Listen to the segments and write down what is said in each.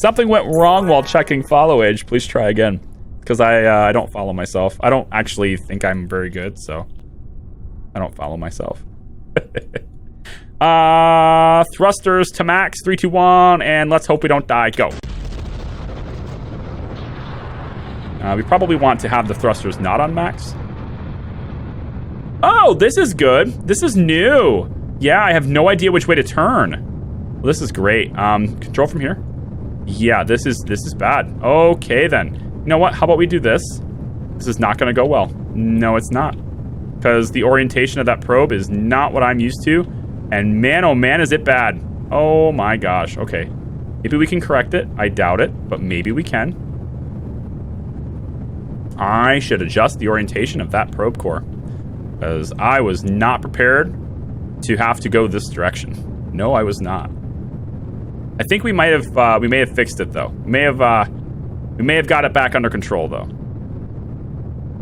Something went wrong while checking follow age. Please try again. Because I don't follow myself. I don't actually think I'm very good, so I don't follow myself. Thrusters to max. 3, 2, 1, and let's hope we don't die. Go. We probably want to have the thrusters not on max. Oh, this is good. This is new. Yeah, I have no idea which way to turn. Well, this is great. Control from here. Yeah, this is bad. Okay, then. You know what? How about we do this? This is not going to go well. No, it's not. Because the orientation of that probe is not what I'm used to. And man, oh man, is it bad. Oh my gosh. Okay. Maybe we can correct it. I doubt it, but maybe we can. I should adjust the orientation of that probe core. Because I was not prepared to have to go this direction. No, I was not. I think we may have fixed it though. We may have got it back under control though.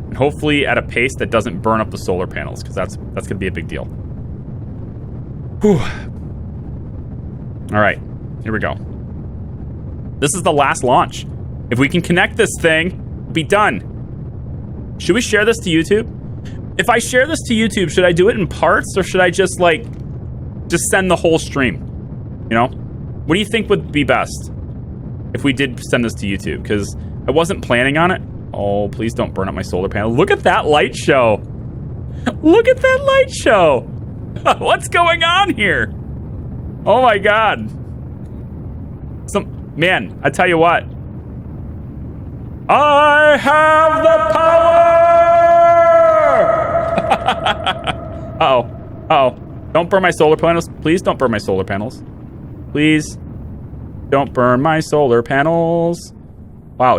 And hopefully at a pace that doesn't burn up the solar panels, because that's gonna be a big deal. Whew. All right, here we go. This is the last launch. If we can connect this thing, we'll be done. Should we share this to YouTube? If I share this to YouTube, should I do it in parts or should I just send the whole stream? You know? What do you think would be best if we did send this to YouTube? Because I wasn't planning on it. Oh, please don't burn up my solar panel. Look at that light show. Look at that light show. What's going on here? Oh my God. Man, I tell you what. I have the power! Uh-oh. Don't burn my solar panels. Please don't burn my solar panels. Please don't burn my solar panels. Wow,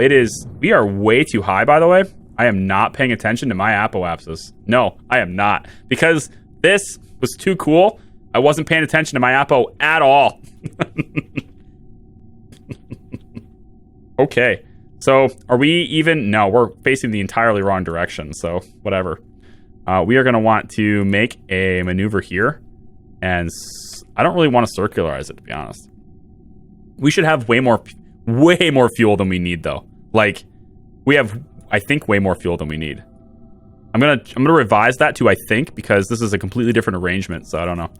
we are way too high, by the way. I am not paying attention to my apoapsis. No, I am not. Because this was too cool. I wasn't paying attention to my apo at all. Okay. So, are we even? No, we're facing the entirely wrong direction. So, whatever. We are going to want to make a maneuver here. And I don't really want to circularize it, to be honest. We should have way more fuel than we need, though. Like, we have, I think, way more fuel than we need. I'm gonna revise that to I think, because this is a completely different arrangement, so I don't know.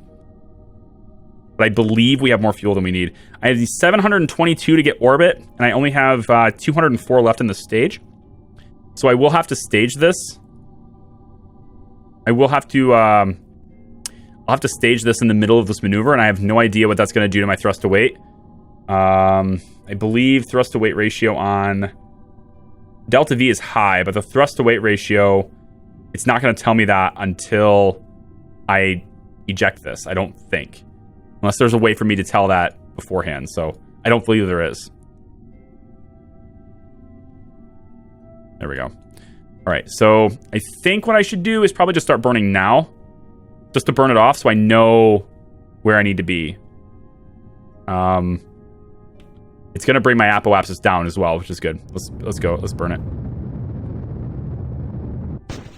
But I believe we have more fuel than we need. I have 722 to get orbit, and I only have 204 left in the stage. So I will have to stage this. I'll have to stage this in the middle of this maneuver, and I have no idea what that's going to do to my thrust to weight. I believe thrust to weight ratio on delta V is high, but the thrust to weight ratio, it's not going to tell me that until I eject this, I don't think. Unless there's a way for me to tell that beforehand, so I don't believe there is. There we go. All right, so I think what I should do is probably just start burning now. Just to burn it off so I know where I need to be. It's going to bring my apoapsis down as well, which is good. Let's go. Let's burn it.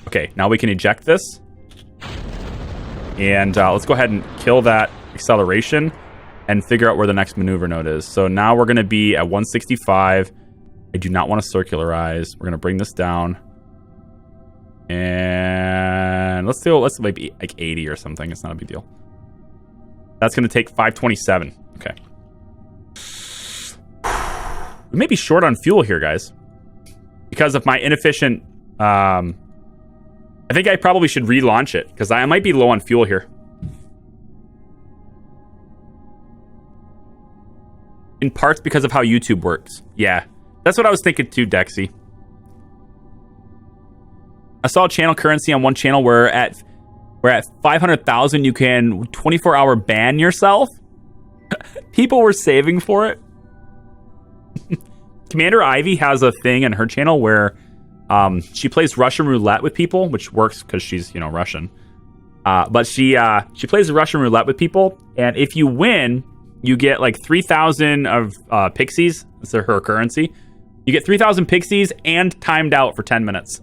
Okay, now we can eject this. And let's go ahead and kill that acceleration and figure out where the next maneuver node is. So now we're going to be at 165. I do not want to circularize. We're going to bring this down. And let's maybe like 80 or something. It's not a big deal. That's going to take 527. Okay. We may be short on fuel here, guys. Because of my inefficient... I think I probably should relaunch it. Because I might be low on fuel here. In parts because of how YouTube works. Yeah. That's what I was thinking too, Dexy. I saw channel currency on one channel where at 500,000 you can 24-hour ban yourself. People were saving for it. Commander Ivy has a thing in her channel where she plays Russian roulette with people, which works because she's, Russian. But she plays Russian roulette with people, and if you win, you get like 3,000 of pixies. That's her currency. You get 3,000 pixies and timed out for 10 minutes.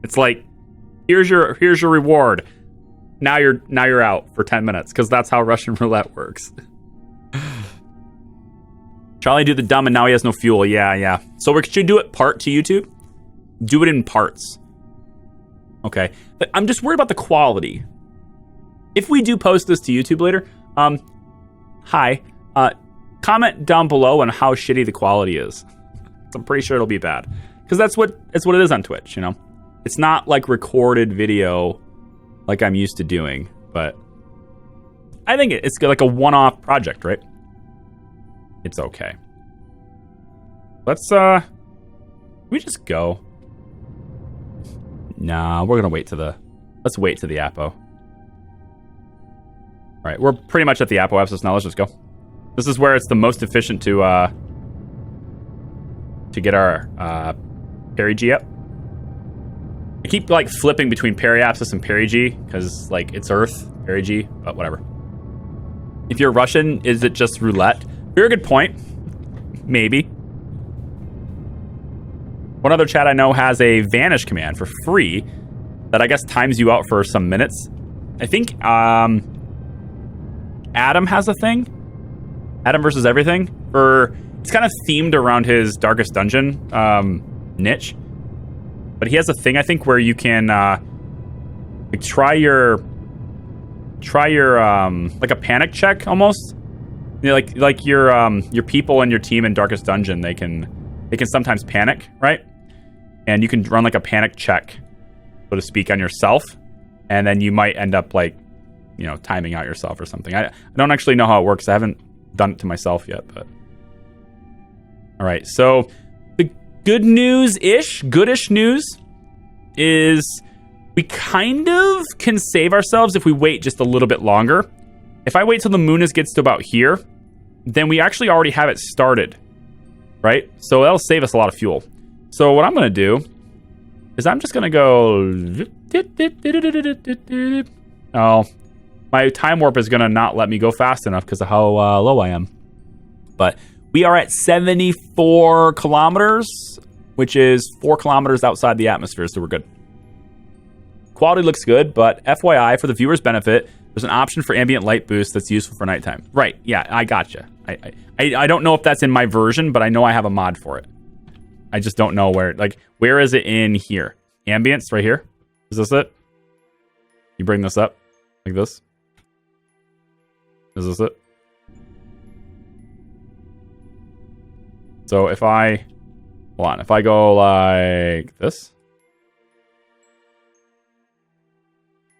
It's like, here's your reward. Now you're out for 10 minutes because that's how Russian roulette works. Charlie do the dumb and now he has no fuel. Yeah. So we should do it part to YouTube. Do it in parts. Okay. But I'm just worried about the quality. If we do post this to YouTube later, comment down below on how shitty the quality is. I'm pretty sure it'll be bad. Because that's what it is on Twitch, you know? It's not like recorded video like I'm used to doing, but I think it's like a one-off project, right? It's okay. Let's we just go. Nah, we're gonna let's wait to the Apo. All right, we're pretty much at the Apo abscess now. Let's just go. This is where it's the most efficient to get our perigee up. I keep like flipping between periapsis and perigee because like it's Earth, perigee, but whatever. If you're Russian, is it just roulette? Very good point. Maybe. One other chat I know has a vanish command for free that I guess times you out for some minutes. I think Adam has a thing. Adam versus everything. It's kind of themed around his Darkest Dungeon niche. But he has a thing, I think, where you can like try your like a panic check almost. You know, like your people and your team in Darkest Dungeon, they can sometimes panic, right? And you can run like a panic check, so to speak, on yourself, and then you might end up like, you know, timing out yourself or something. I don't actually know how it works. I haven't done it to myself yet, but all right. So the goodish news is we kind of can save ourselves if we wait just a little bit longer. If I wait till the moon gets to about here, then we actually already have it started, right? So that'll save us a lot of fuel. So what I'm going to do is I'm just going to go... Oh, my time warp is going to not let me go fast enough because of how low I am. But we are at 74 kilometers, which is 4 kilometers outside the atmosphere, so we're good. Quality looks good, but FYI, for the viewer's benefit, there's an option for ambient light boost that's useful for nighttime. Right, yeah, I gotcha. I don't know if that's in my version, but I know I have a mod for it. I just don't know where is it in here? Ambience, right here? Is this it? You bring this up, like this? Is this it? So if I go like this,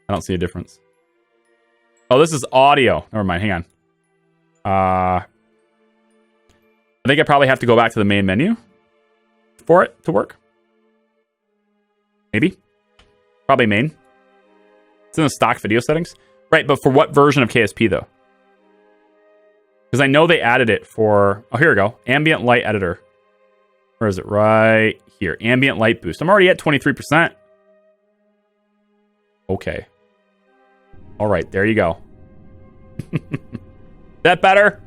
I don't see a difference. Oh, this is audio. Never mind. Hang on. I think I probably have to go back to the main menu for it to work. Maybe. Probably main. It's in the stock video settings. Right, but for what version of KSP, though? Because I know they added it for... Oh, here we go. Ambient light editor. Where is it? Right here. Ambient light boost. I'm already at 23%. Okay. All right, there you go. That better?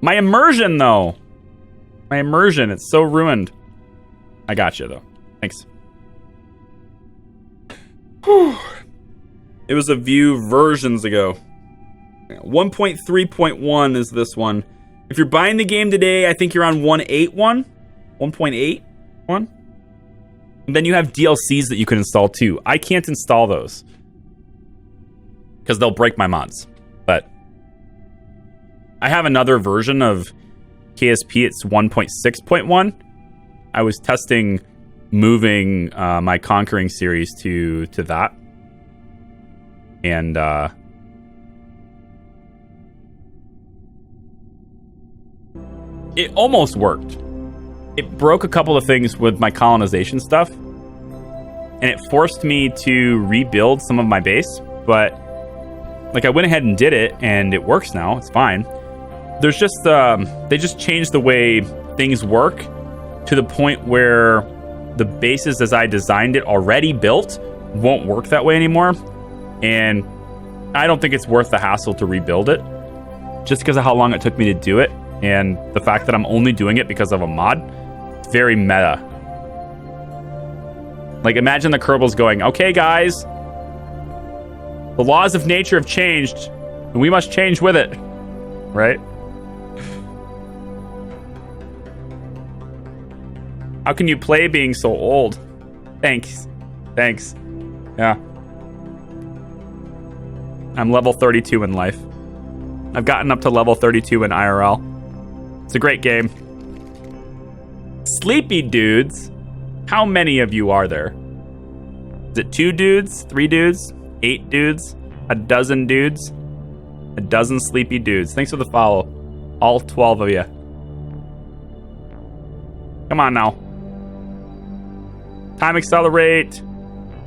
My immersion, though. My immersion, it's so ruined. I got you, though. Thanks. Whew. It was a few versions ago. 1.3.1 is this one. If you're buying the game today, I think you're on 1.8.1. 1.8.1. And then you have DLCs that you can install too. I can't install those because they'll break my mods. But I have another version of KSP. It's 1.6.1. I was testing moving my Conquering series to that. And it almost worked. It broke a couple of things with my colonization stuff, and it forced me to rebuild some of my base, but like I went ahead and did it, and it works now. It's fine. There's just they just changed the way things work to the point where the bases as I designed it already built won't work that way anymore, and I don't think it's worth the hassle to rebuild it just because of how long it took me to do it and the fact that I'm only doing it because of a mod. Very meta. Like, imagine the Kerbals going, okay, guys, the laws of nature have changed, and we must change with it, right? How can you play being so old? Thanks. Thanks. Yeah. I'm level 32 in life. I've gotten up to level 32 in IRL. It's a great game. Sleepy dudes. How many of you are there? Is it 2 dudes? 3 dudes? 8 dudes? A dozen dudes? A dozen sleepy dudes. Thanks for the follow. All 12 of you. Come on now. Time accelerate.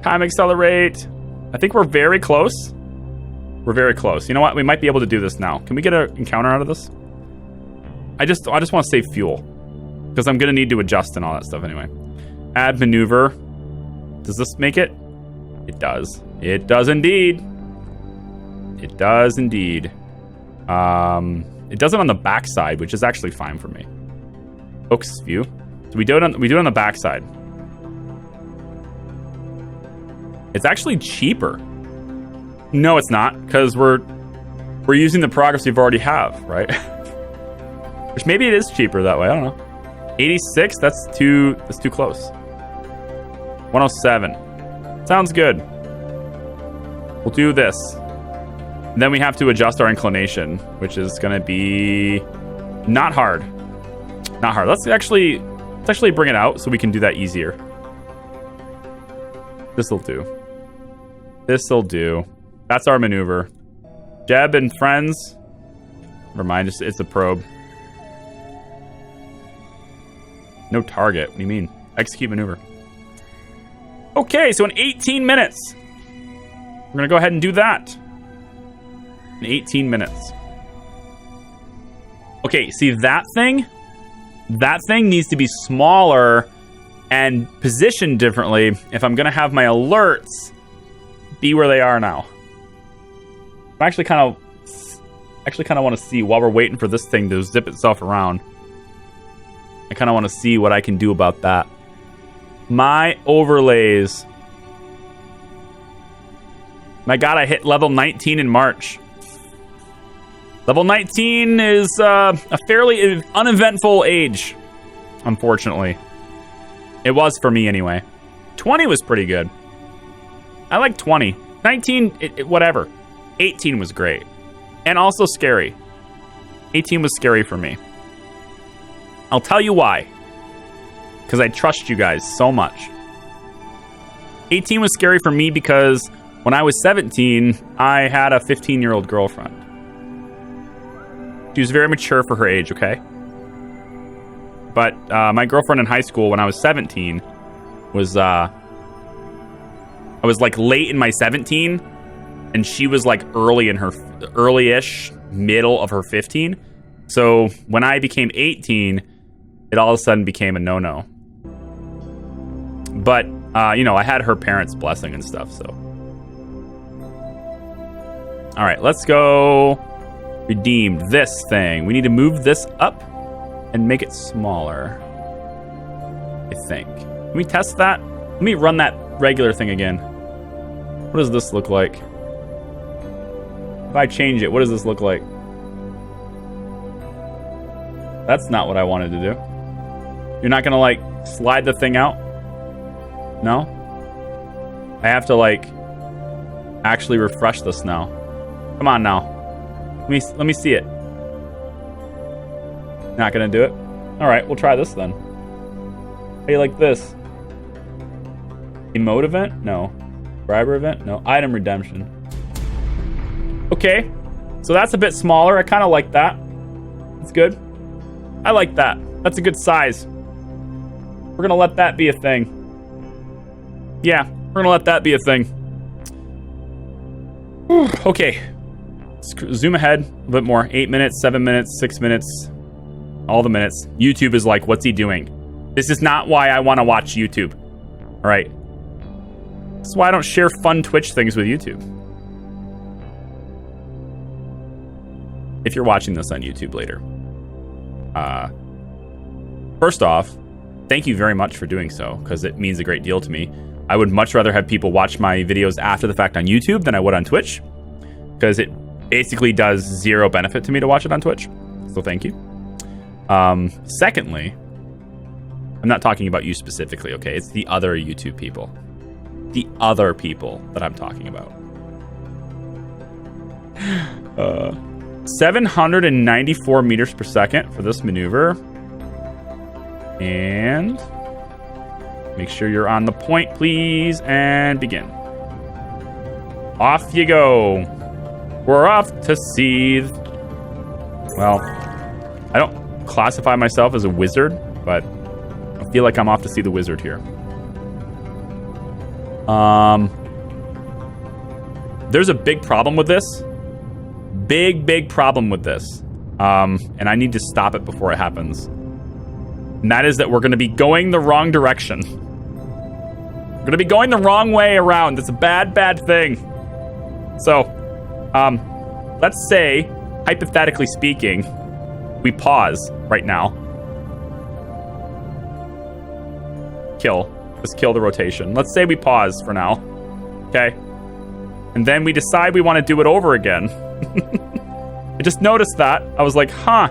Time accelerate. I think we're very close. We're very close. You know what? We might be able to do this now. Can we get an encounter out of this? I just want to save fuel. Because I'm going to need to adjust and all that stuff anyway. Add maneuver. Does this make it? It does. It does indeed. It does indeed. It does it on the backside, which is actually fine for me. Focus view. So we do it on the backside. It's actually cheaper. No, it's not, because we're using the progress we've already have, right? Which maybe it is cheaper that way. I don't know. 86. That's too close. 107. Sounds good. We'll do this. And then we have to adjust our inclination, which is going to be not hard. Not hard. Let's actually bring it out so we can do that easier. This'll do. This'll do. That's our maneuver. Jeb and friends. Never mind, it's a probe. No target. What do you mean? Execute maneuver. Okay, so in 18 minutes. We're going to go ahead and do that. In 18 minutes. Okay, see that thing? That thing needs to be smaller and positioned differently if I'm going to have my alerts be where they are now. I actually kind of want to see while we're waiting for this thing to zip itself around. I kind of want to see what I can do about that. My overlays. My God, I hit level 19 in March. Level 19 is a fairly uneventful age, unfortunately. It was for me anyway. 20 was pretty good. I like 20. 19, whatever. 18 was great. And also scary. 18 was scary for me. I'll tell you why. Because I trust you guys so much. 18 was scary for me because when I was 17, I had a 15-year-old girlfriend. She was very mature for her age, okay? But my girlfriend in high school when I was 17 was... I was like late in my 17, and she was like early-ish, middle of her 15. So when I became 18, it all of a sudden became a no-no. But, I had her parents' blessing and stuff, so. All right, let's go redeem this thing. We need to move this up and make it smaller, I think. Can we test that? Let me run that regular thing again. What does this look like? If I change it, what does this look like? That's not what I wanted to do. You're not gonna like slide the thing out? No? I have to like actually refresh this now. Come on now. Let me see it. Not gonna do it? Alright, we'll try this then. How do you like this? Emote event? No. Subscriber event? No. Item redemption. Okay. So that's a bit smaller. I kind of like that. That's good. I like that. That's a good size. We're going to let that be a thing. Yeah, we're going to let that be a thing. Whew. Okay. Let's zoom ahead a bit more. 8 minutes, 7 minutes, 6 minutes. All the minutes. YouTube is like, what's he doing? This is not why I want to watch YouTube. All right. That's why I don't share fun Twitch things with YouTube. If you're watching this on YouTube later. First off, thank you very much for doing so, because it means a great deal to me. I would much rather have people watch my videos after the fact on YouTube than I would on Twitch, because it basically does zero benefit to me to watch it on Twitch. So thank you. Secondly, I'm not talking about you specifically, okay? It's the other YouTube people. The other people that I'm talking about. 794 meters per second for this maneuver. And make sure you're on the point, please, and begin. Off you go. We're off to see. Well, I don't classify myself as a wizard, but I feel like I'm off to see the wizard here. There's a big problem with this. Big problem with this. And I need to stop it before it happens. And that is that we're going to be going the wrong direction. We're going to be going the wrong way around. It's a bad thing. So, let's say, hypothetically speaking, we pause right now. Kill. Let's kill the rotation. Let's say we pause for now. Okay? And then we decide we want to do it over again. I just noticed that. I was like, huh,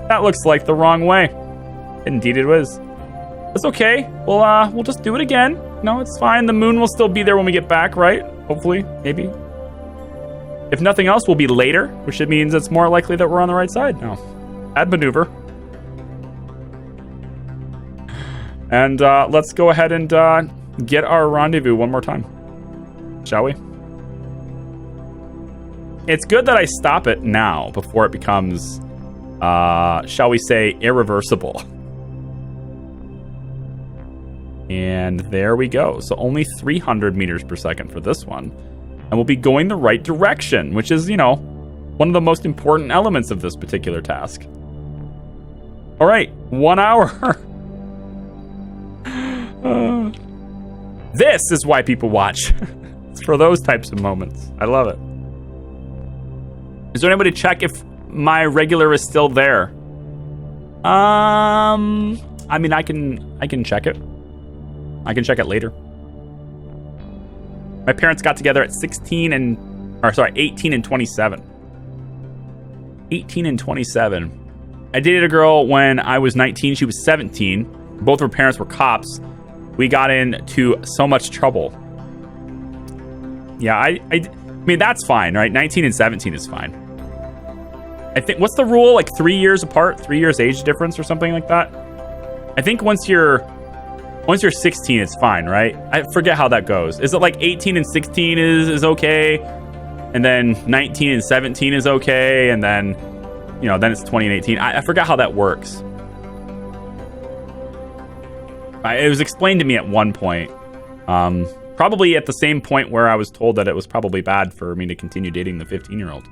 that looks like the wrong way. Indeed it was. It's okay. We'll just do it again. No, it's fine. The moon will still be there when we get back, right? Hopefully, maybe. If nothing else, we'll be later, which means it's more likely that we're on the right side now. Add maneuver. And let's go ahead and get our rendezvous one more time. Shall we? It's good that I stop it now before it becomes, shall we say, irreversible. And there we go. So only 300 meters per second for this one. And we'll be going the right direction, which is, you know, one of the most important elements of this particular task. All right, 1 hour. This is why people watch. It's for those types of moments. I love it. Is there anybody to check if my regular is still there? I mean, I can check it. I can check it later. My parents got together at 18 and 27. 18 and 27. I dated a girl when I was 19. She was 17. Both of her parents were cops. We got into so much trouble. Yeah, I mean, that's fine, right? 19 and 17 is fine. I think, what's the rule? Like 3 years apart? 3 years age difference or something like that? I think once you're 16, it's fine, right? I forget how that goes. Is it like 18 and 16 is okay? And then 19 and 17 is okay? And then, you know, then it's 20 and 18. I forgot how that works. It was explained to me at one point. Probably at the same point where I was told that it was probably bad for me to continue dating the 15-year-old.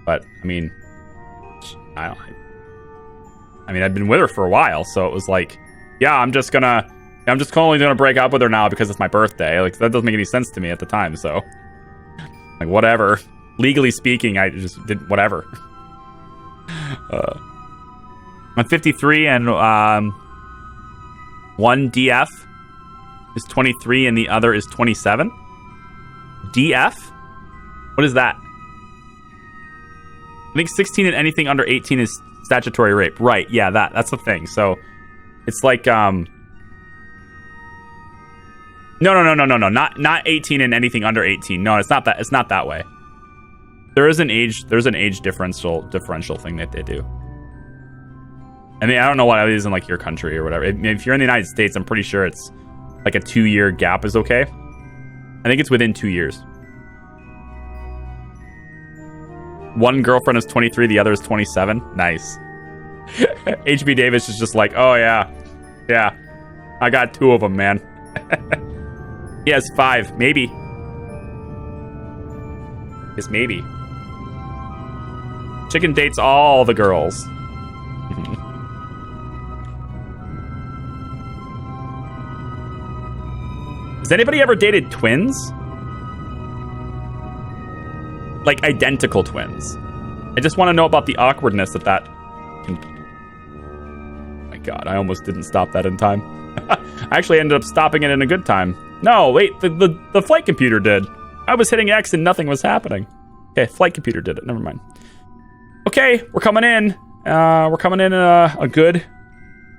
But, I mean, I'd been with her for a while, so it was like, yeah, I'm just only gonna break up with her now because it's my birthday. Like, that doesn't make any sense to me at the time, so. Like, whatever. Legally speaking, I just did whatever. I'm 53 and, one DF is 23 and the other is 27. DF? What is that? I think 16 and anything under 18 is statutory rape. Right, yeah, that's the thing. So, it's like, No. Not 18 and anything under 18. No, it's not that. It's not that way. There's an age differential thing that they do. I mean, I don't know what it is in like your country or whatever. If you're in the United States, I'm pretty sure it's like a 2-year gap is okay. I think it's within 2 years. One girlfriend is 23, the other is 27. Nice. HB Davis is just like, oh yeah, I got 2 of them, man. He has 5, maybe. Yes, maybe. Chicken dates all the girls. Has anybody ever dated twins? Like identical twins. I just want to know about the awkwardness that can... My God, I almost didn't stop that in time. I actually ended up stopping it in a good time. No, wait, the flight computer did. I was hitting X and nothing was happening. Okay, flight computer did it. Never mind. Okay, we're coming in. We're coming in a good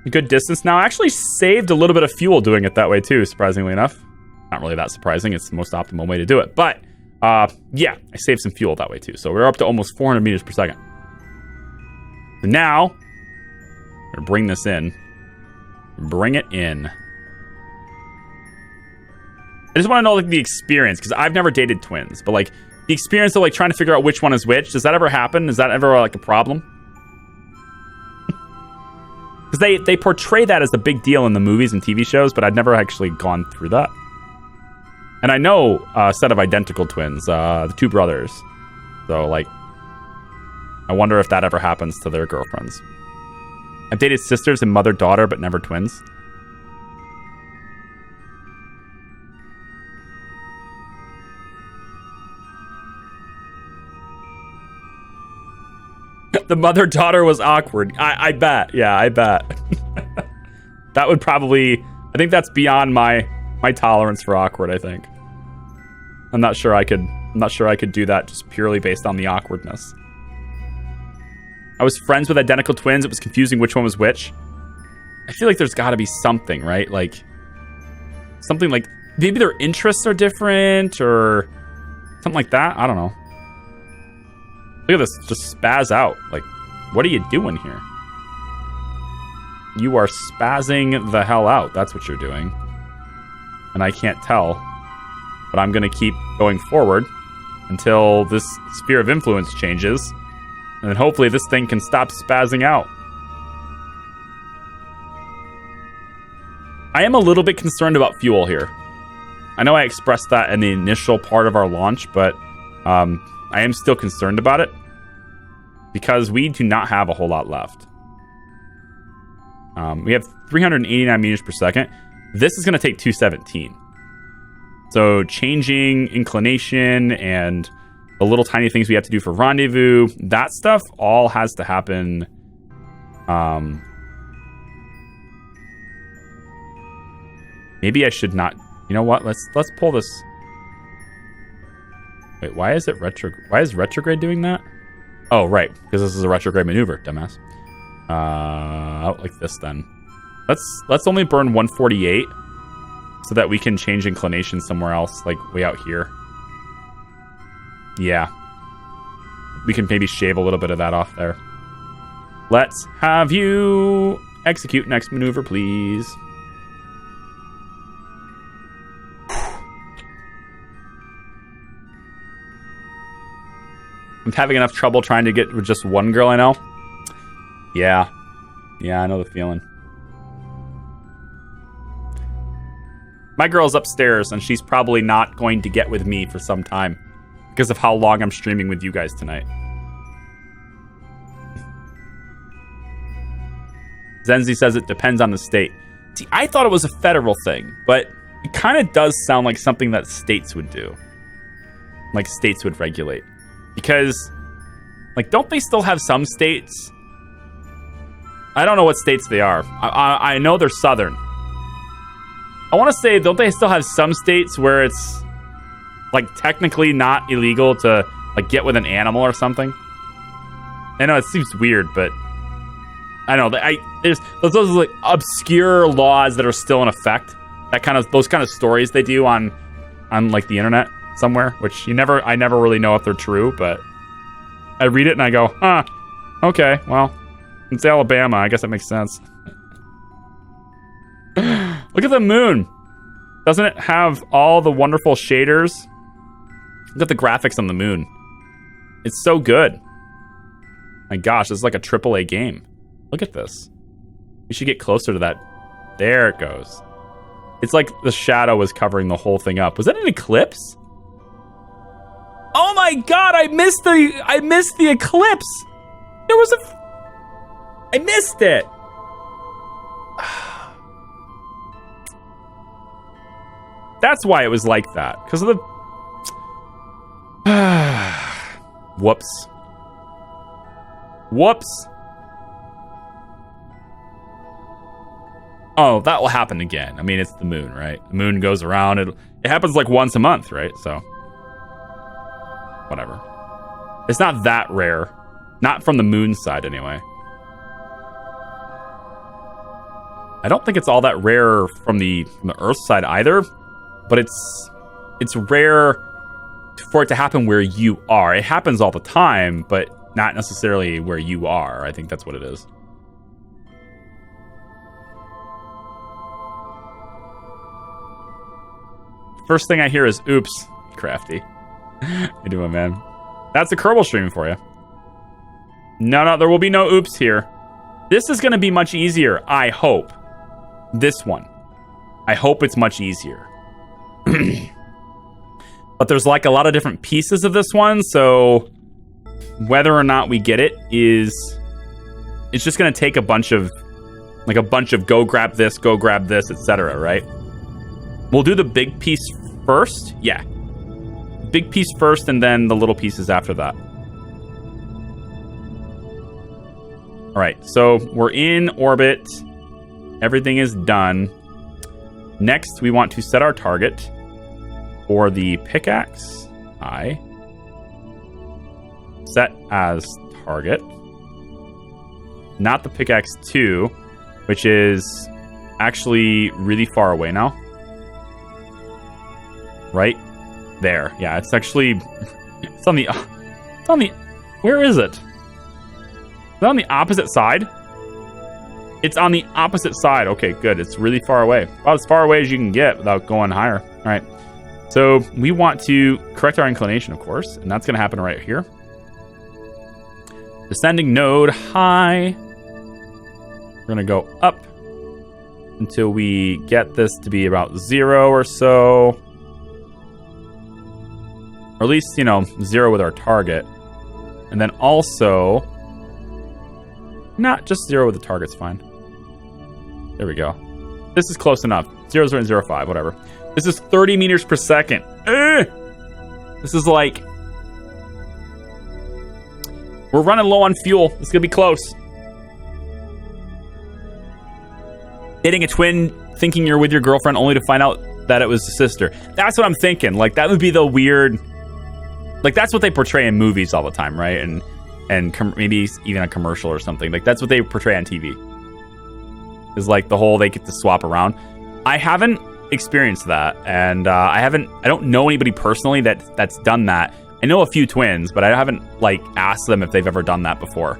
a good distance now. I actually saved a little bit of fuel doing it that way too, surprisingly enough. Not really that surprising. It's the most optimal way to do it. But, yeah, I saved some fuel that way too. So we're up to almost 400 meters per second. So now, I'm going to bring this in. Bring it in. I just want to know like the experience, because I've never dated twins, but like the experience of like trying to figure out which one is which. Does that ever happen? Is that ever like a problem? Because they portray that as a big deal in the movies and TV shows, but I've never actually gone through that. And I know a set of identical twins, the two brothers. So like, I wonder if that ever happens to their girlfriends. I've dated sisters and mother-daughter, but never twins. The mother-daughter was awkward. I bet. Yeah, I bet. That would probably... I think that's beyond my tolerance for awkward, I think. I'm not sure I could do that just purely based on the awkwardness. I was friends with identical twins. It was confusing which one was which. I feel like there's got to be something, right? Like... something like... maybe their interests are different, or... something like that. I don't know. Look at this, just spaz out. Like, what are you doing here? You are spazzing the hell out. That's what you're doing. And I can't tell. But I'm going to keep going forward until this sphere of influence changes. And then hopefully this thing can stop spazzing out. I am a little bit concerned about fuel here. I know I expressed that in the initial part of our launch, but... I am still concerned about it because we do not have a whole lot left. We have 389 meters per second. This is going to take 217. So changing inclination and the little tiny things we have to do for rendezvous, that stuff all has to happen. Maybe I should not. You know what? Let's pull this. Wait, why is it why is retrograde doing that? Oh, right, because this is a retrograde maneuver, dumbass. Out like this then. Let's only burn 148 so that we can change inclination somewhere else, like way out here. Yeah. We can maybe shave a little bit of that off there. Let's have you execute next maneuver, please. I'm having enough trouble trying to get with just one girl I know. Yeah. Yeah, I know the feeling. My girl's upstairs, and she's probably not going to get with me for some time because of how long I'm streaming with you guys tonight. Zenzi says it depends on the state. See, I thought it was a federal thing, but it kind of does sound like something that states would do. Like states would regulate. Because, like, don't they still have some states? I don't know what states they are. I know they're southern. I want to say, don't they still have some states where it's, like, technically not illegal to, like, get with an animal or something? I know it seems weird, but I don't know. There's those like obscure laws that are still in effect. Those kind of stories they do on like the internet somewhere, which I never really know if they're true, but I read it and I go, huh, okay, well, it's Alabama, I guess that makes sense. Look at the moon. Doesn't it have all the wonderful shaders? Look at the graphics on the moon. It's so good. My gosh, this is like a AAA game. Look at this. We should get closer to that. There it goes. It's like the shadow was covering the whole thing up. Was that an eclipse? Oh my god, I missed the eclipse. There was I missed it. That's why it was like that. Because of the whoops. Whoops. Oh, that will happen again. I mean, it's the moon, right? The moon goes around. It happens like once a month, right? So, whatever. It's not that rare. Not from the moon side, anyway. I don't think it's all that rare from the Earth side either, but it's rare for it to happen where you are. It happens all the time, but not necessarily where you are. I think that's what it is. First thing I hear is, oops, Crafty. How you doing, man? That's the Kerbal stream for you. No, there will be no oops here. This is going to be much easier, I hope. This one. I hope it's much easier. But there's like a lot of different pieces of this one, so whether or not we get it it's just going to take a bunch of go grab this, etc., right? We'll do the big piece first. Yeah. Big piece first and then the little pieces after that. All right, so we're in orbit. Everything is done. Next, we want to set our target for the pickaxe. Set as target. Not the pickaxe 2, which is actually really far away now. Right there. Yeah, it's actually it's on the where is it? Is it on the opposite side? It's on the opposite side. Okay, good. It's really far away. About as far away as you can get without going higher. All right. So we want to correct our inclination, of course, and that's going to happen right here. Descending node high. We're going to go up until we get this to be about 0 or so. Or at least, 0 with our target. And then also, not just 0 with the target's fine. There we go. This is close enough. 0.05, whatever. This is 30 meters per second. This is like... We're running low on fuel. It's going to be close. Dating a twin, thinking you're with your girlfriend only to find out that it was a sister. That's what I'm thinking. Like, that would be the weird... Like, that's what they portray in movies all the time, right? And maybe even a commercial or something. Like, that's what they portray on TV. Is like the whole they get to swap around. I haven't experienced that, and I don't know anybody personally that's done that. I know a few twins, but I haven't asked them if they've ever done that before.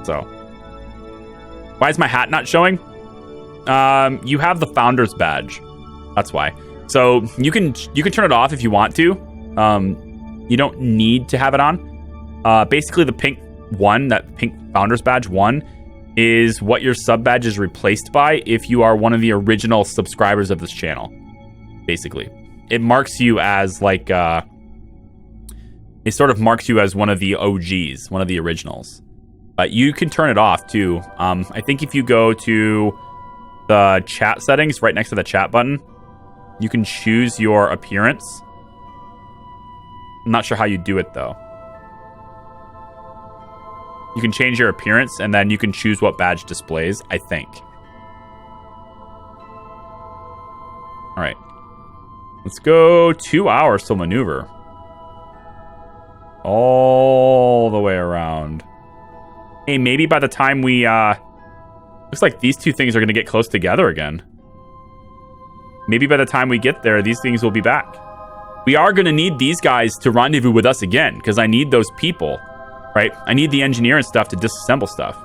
So, why is my hat not showing? You have the founder's badge. That's why. So you can turn it off if you want to. You don't need to have it on. Basically, the pink one, that pink founder's badge 1, is what your sub badge is replaced by if you are one of the original subscribers of this channel. Basically, it marks you as it sort of marks you as one of the OGs, one of the originals. But you can turn it off too. I think if you go to the chat settings right next to the chat button, you can choose your appearance. I'm not sure how you do it though. You can change your appearance, and then you can choose what badge displays, I think. All right. Let's go 2 hours till maneuver. All the way around. Hey, maybe by the time we... looks like these two things are going to get close together again. Maybe by the time we get there, these things will be back. We are going to need these guys to rendezvous with us again, because I need those people. Right? I need the engineer and stuff to disassemble stuff.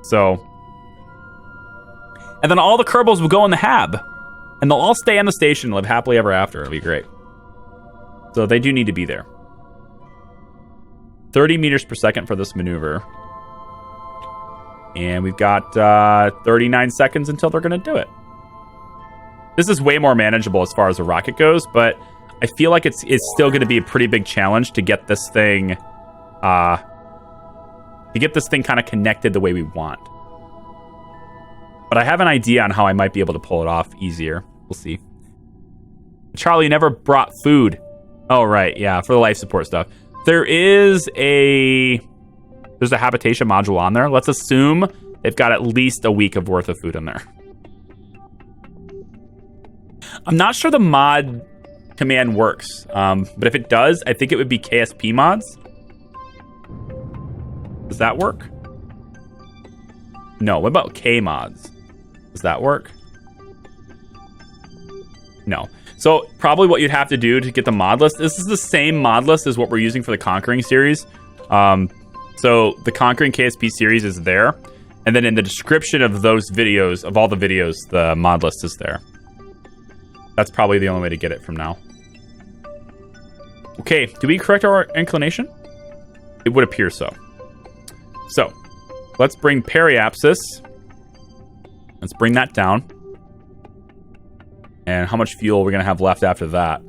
So. And then all the Kerbals will go in the hab. And they'll all stay on the station and live happily ever after. It'll be great. So they do need to be there. 30 meters per second for this maneuver. And we've got 39 seconds until they're going to do it. This is way more manageable as far as the rocket goes, but I feel like it's still going to be a pretty big challenge to get this thing... kind of connected the way we want. But I have an idea on how I might be able to pull it off easier. We'll see. Charlie never brought food. Oh, right. Yeah, for the life support stuff. There's a habitation module on there. Let's assume they've got at least a week of worth of food in there. I'm not sure the mod command works. But if it does, I think it would be KSP mods. Does that work? No, what about K mods? Does that work? No. So probably what you'd have to do to get the mod list, this is the same mod list as what we're using for the Conquering series. So the Conquering KSP series is there. And then in the description of those videos, of all the videos, the mod list is there. That's probably the only way to get it from now. Okay, do we correct our inclination? It would appear so. So, let's bring periapsis. Let's bring that down. And how much fuel are we going to have left after that?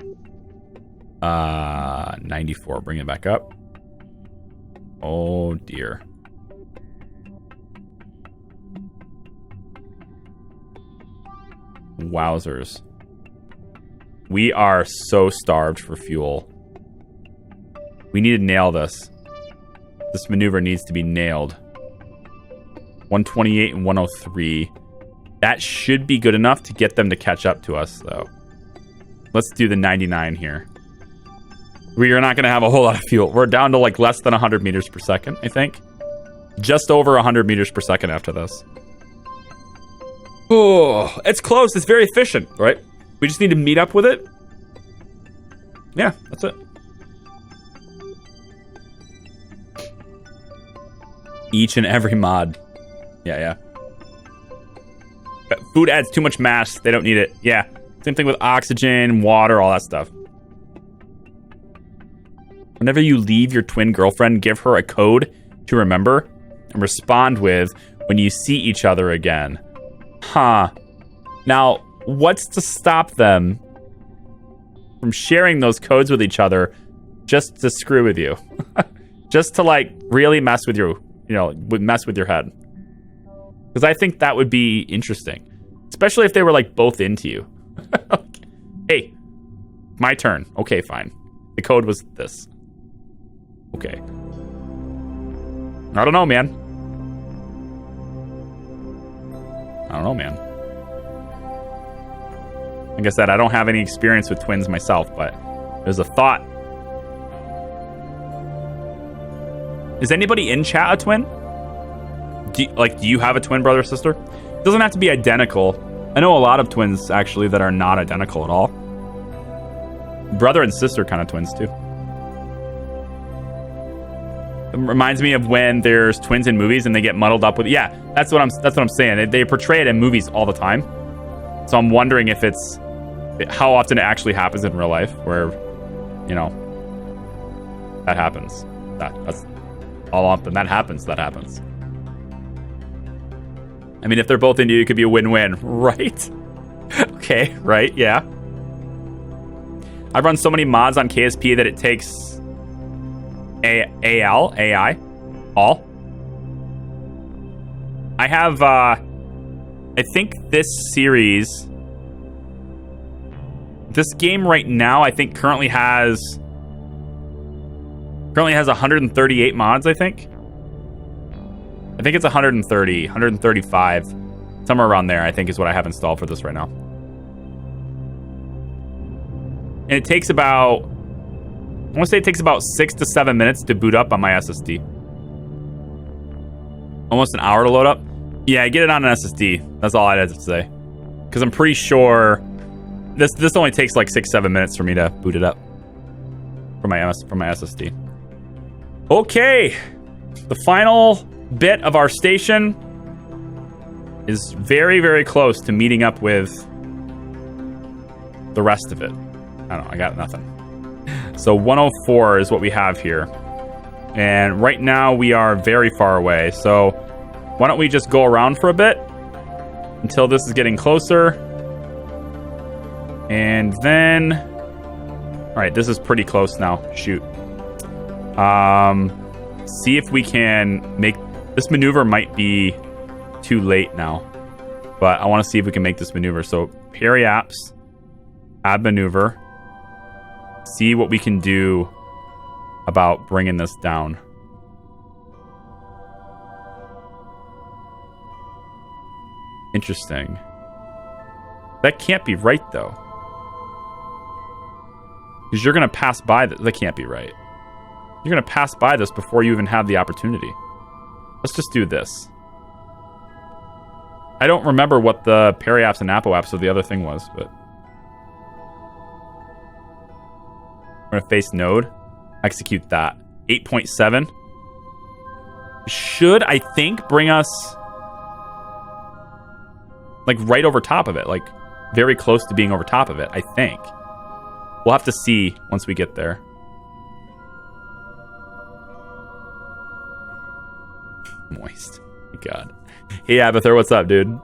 94. Bring it back up. Oh, dear. Wowzers. We are so starved for fuel. We need to nail this. This maneuver needs to be nailed. 128 and 103. That should be good enough to get them to catch up to us, though. Let's do the 99 here. We are not going to have a whole lot of fuel. We're down to like less than 100 meters per second, I think. Just over 100 meters per second after this. Oh, it's close. It's very efficient, right? We just need to meet up with it. Yeah, that's it. Each and every mod. Yeah. But food adds too much mass. They don't need it. Yeah. Same thing with oxygen, water, all that stuff. Whenever you leave your twin girlfriend, give her a code to remember and respond with when you see each other again. Huh. Now, what's to stop them from sharing those codes with each other just to screw with you? Just to, like, really mess with your, mess with your head. Because I think that would be interesting. Especially if they were, like, both into you. Hey, my turn. Okay, fine. The code was this. Okay. I don't know, man. Like I said, I don't have any experience with twins myself, but there's a thought. Is anybody in chat a twin? Do you have a twin brother or sister? It doesn't have to be identical. I know a lot of twins, actually, that are not identical at all. Brother and sister kind of twins, too. It reminds me of when there's twins in movies and they get muddled up with... Yeah, that's what I'm saying. They portray it in movies all the time. So I'm wondering if it's... how often it actually happens in real life where, that happens. That's how often that happens. I mean, if they're both into you, it could be a win-win, right? Okay, right, yeah. I've run so many mods on KSP that it takes AI, all. I have, I think this series, this game right now, I think currently has 138 mods, I think. I think it's 130, 135, somewhere around there, I think is what I have installed for this right now. And it takes about, I want to say it takes about 6 to 7 minutes to boot up on my SSD. Almost an hour to load up. Yeah, get it on an SSD. That's all I had to say. Because I'm pretty sure this only takes like 6-7 minutes for me to boot it up from my SSD. Okay, the final bit of our station is very, very close to meeting up with the rest of it. I don't know, I got nothing. So 104 is what we have here. And right now we are very far away. So why don't we just go around for a bit until this is getting closer. And then... all right, this is pretty close now. Shoot. See if we can make... this maneuver might be too late now. But I want to see if we can make this maneuver. So, periapps. Add maneuver. See what we can do about bringing this down. Interesting. That can't be right, though. Because you're going to pass by... that can't be right. You're going to pass by this before you even have the opportunity. Let's just do this. I don't remember what the Peri apps and Apo apps of the other thing was, but we're gonna face node, execute that. 8.7 should, I think, bring us like right over top of it, like very close to being over top of it, I think. We'll have to see once we get there. Moist. God. Hey, Abathur, what's up, dude?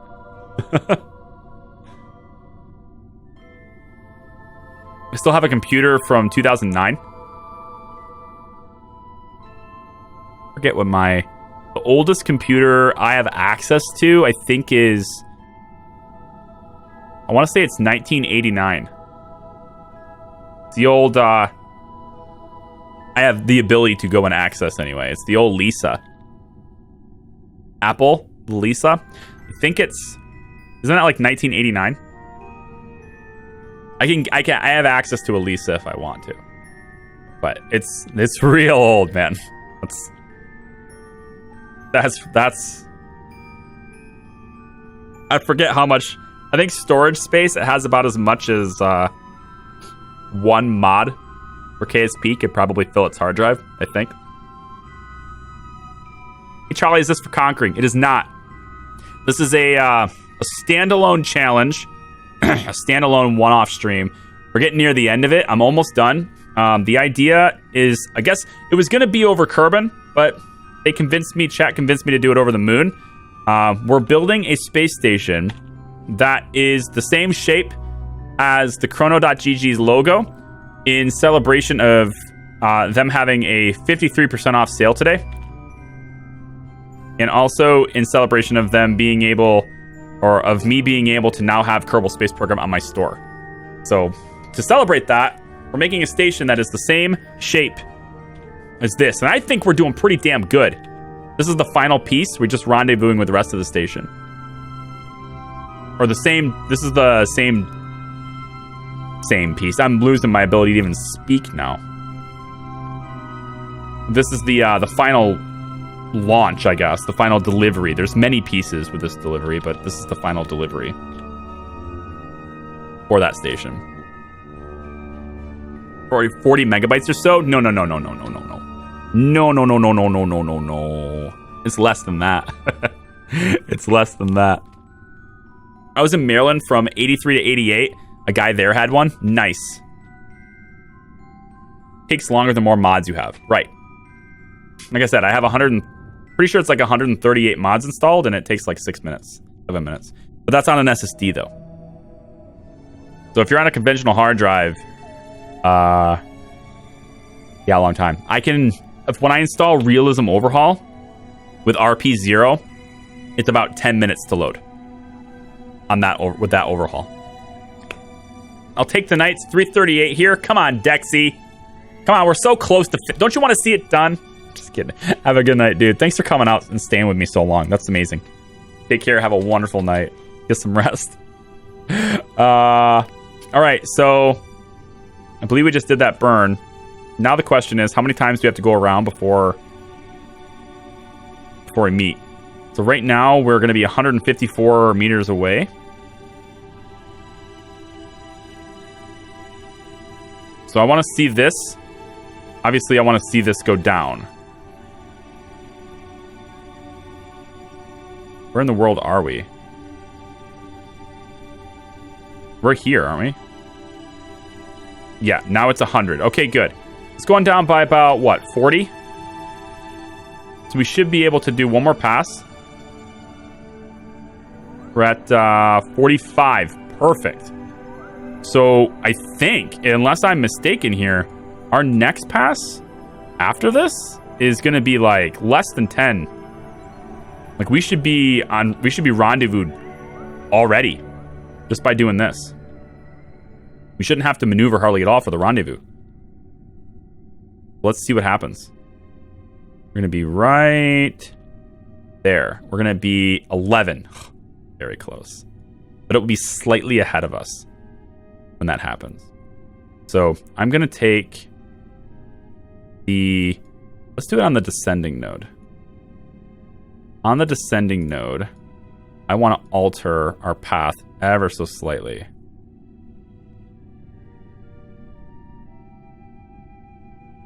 I still have a computer from 2009. Forget what the oldest computer I have access to, I think is, I want to say it's 1989. It's the old, I have the ability to go and access anyway. It's the old Lisa. Apple Lisa. I think isn't that like 1989? I have access to a Lisa if I want to. But it's real old, man. That's I forget how much. I think storage space, it has about as much as one mod for KSP could probably fill its hard drive, I think. Hey, Charlie, is this for conquering? It is not. This is a standalone challenge, a standalone one-off stream. We're getting near the end of it. I'm almost done. The idea is, I guess, it was going to be over Kerbal, but they convinced me, chat convinced me to do it over the moon. We're building a space station that is the same shape as the Chrono.gg's logo in celebration of them having a 53% off sale today. And also in celebration of them being able, or of me being able to now have Kerbal Space Program on my store. So to celebrate that, we're making a station that is the same shape as this. And I think we're doing pretty damn good. This is the final piece. We're just rendezvousing with the rest of the station. Or the same, this is the same piece. I'm losing my ability to even speak now. This is the final launch, I guess. The final delivery. There's many pieces with this delivery, but this is the final delivery for that station. 40 megabytes or so? No. No. It's less than that. It's less than that. I was in Maryland from 83 to 88. A guy there had one. Nice. Takes longer the more mods you have. Right. Like I said, I have pretty sure it's like 138 mods installed, and it takes like 7 minutes. But that's on an SSD, though. So if you're on a conventional hard drive, yeah, a long time. When I install Realism Overhaul with RP0, it's about 10 minutes to load on that with that overhaul. I'll take the Knights. 338 here. Come on, Dexy. Come on, we're so close to... Don't you want to see it done? Just kidding. Have a good night, dude. Thanks for coming out and staying with me so long. That's amazing. Take care. Have a wonderful night. Get some rest. All right, so I believe we just did that burn. Now the question is, how many times do we have to go around before we meet? So right now, we're going to be 154 meters away. So I want to see this. Obviously, I want to see this go down. Where in the world are we? We're here, aren't we? Yeah, now it's 100. Okay, good. It's going down by about, what, 40? So we should be able to do one more pass. We're at 45. Perfect. So I think, unless I'm mistaken here, our next pass after this is going to be like less than 10. Like we should be rendezvoused already just by doing this. We shouldn't have to maneuver hardly at all for the rendezvous. Let's see what happens. We're going to be right there. We're going to be 11. Very close. But it will be slightly ahead of us when that happens. So I'm going to take let's do it on the descending node. On the descending node, I want to alter our path ever so slightly.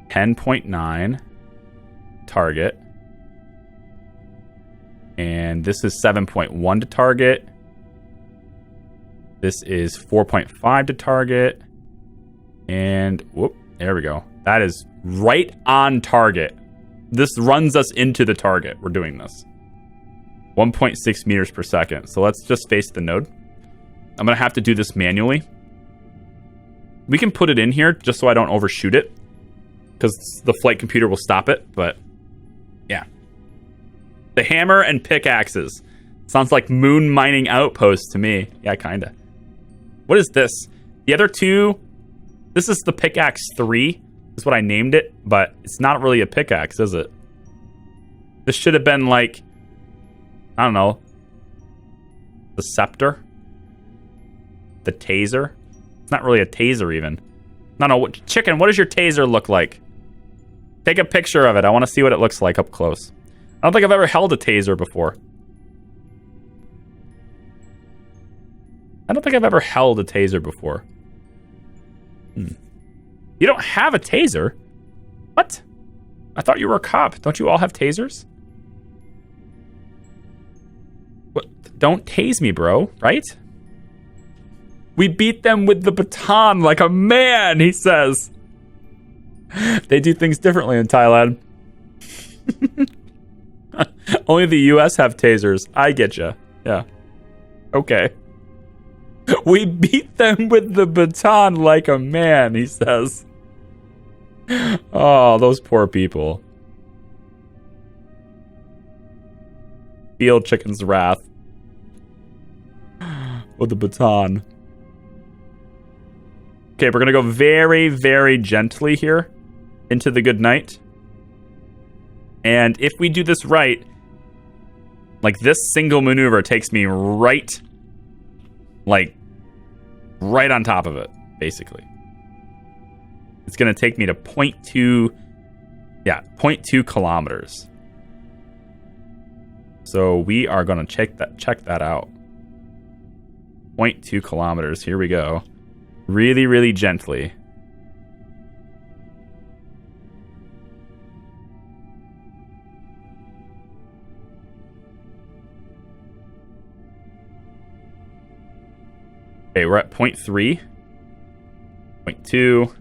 $10.9 target. And this is 7.1 to target. This is 4.5 to target. And whoop, there we go. That is right on target. This runs us into the target. We're doing this. 1.6 meters per second. So let's just face the node. I'm going to have to do this manually. We can put it in here just so I don't overshoot it, because the flight computer will stop it. But yeah. The hammer and pickaxes. Sounds like moon mining outpost to me. Yeah, kind of. What is this? The other two, this is the pickaxe 3. Is what I named it, but it's not really a pickaxe, is it? This should have been like, I don't know, the scepter, the taser. It's not really a taser even. No, chicken, what does your taser look like? Take a picture of it. I want to see what it looks like up close. I don't think I've ever held a taser before. I don't think I've ever held a taser before. You don't have a taser? What? I thought you were a cop. Don't you all have tasers? What? Don't tase me, bro, right? We beat them with the baton like a man, he says. They do things differently in Thailand. Only the US have tasers. I get ya. Yeah. Okay. We beat them with the baton like a man, he says. Oh, those poor people. Feel chicken's wrath. With the baton. Okay, we're going to go very, very gently here into the good night. And if we do this right, like this single maneuver takes me right on top of it, basically. It's going to take me to 0.2 kilometers. So we are going to check that out. 0.2 kilometers. Here we go. Really, really gently. Okay, we're at 0.3. 0.2.